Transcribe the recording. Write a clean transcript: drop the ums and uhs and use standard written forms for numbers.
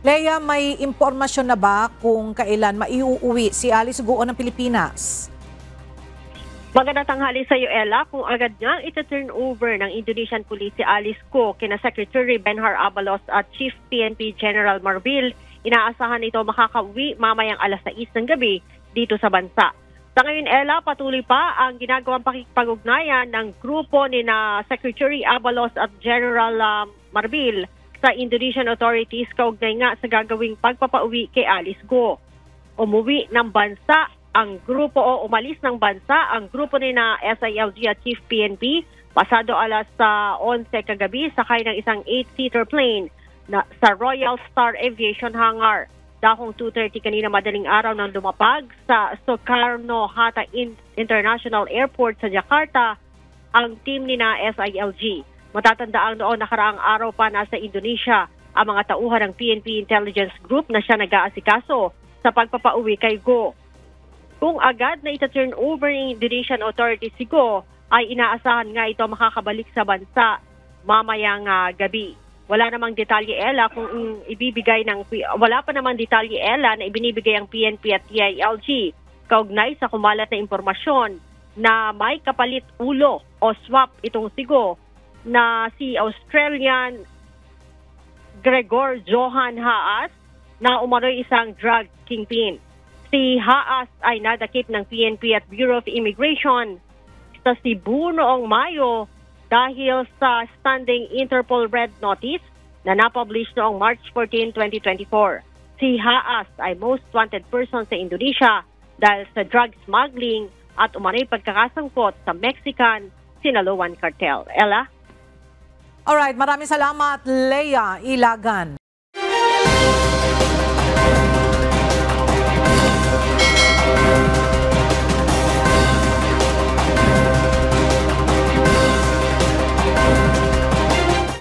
Leia, may impormasyon na ba kung kailan maiuuwi si Alice Guo ng Pilipinas? Magandang tanghali sa iyo, Ella. Kung agad niyang ita-turn over ng Indonesian Police si Alice Guo kina Secretary Benhar Abalos at Chief PNP General Marbil, inaasahan ito makakauwi mamayang alas 6 ng gabi dito sa bansa. Sa ngayon, Ella, patuloy pa ang ginagawang pakikipag-ugnayan ng grupo ni na Secretary Abalos at General Marbil sa Indonesian authorities kaugnay nga sa gagawing pagpapauwi kay Alice Guo. Umuwi ng bansa ang grupo o umalis ng bansa ang grupo ni na SILG at Chief PNP pasado alas 11 kagabi sakay ng isang 8-seater plane sa Royal Star Aviation Hangar. Dakong 2:30 kanina madaling araw nang lumapag sa Soekarno-Hatta International Airport sa Jakarta ang team ni na SILG. Matatandaang noon nakaraang araw pa nasa Indonesia ang mga tauhan ng PNP Intelligence Group na siya nag-aasikaso sa pagpapauwi kay Guo. Kung agad na ita-turn over ng Indonesian authorities si Guo, ay inaasahan nga ito makakabalik sa bansa mamayang gabi. Wala pa namang detalye, Ella, na ibinibigay ang PNP at TILG kaugnay sa kumalat na impormasyon na may kapalit ulo o swap itong si Guo na si Australian Gregor Johan Haas na umano'y isang drug kingpin. Si Haas ay nadakip ng PNP at Bureau of Immigration sa Cebu noong Mayo dahil sa standing Interpol Red Notice na napublish noong March 14, 2024. Si Haas ay most wanted person sa Indonesia dahil sa drug smuggling at umano'y pagkakasangkot sa Mexican Sinaloan cartel. Ella? Alright, maraming salamat, Leia Ilagan.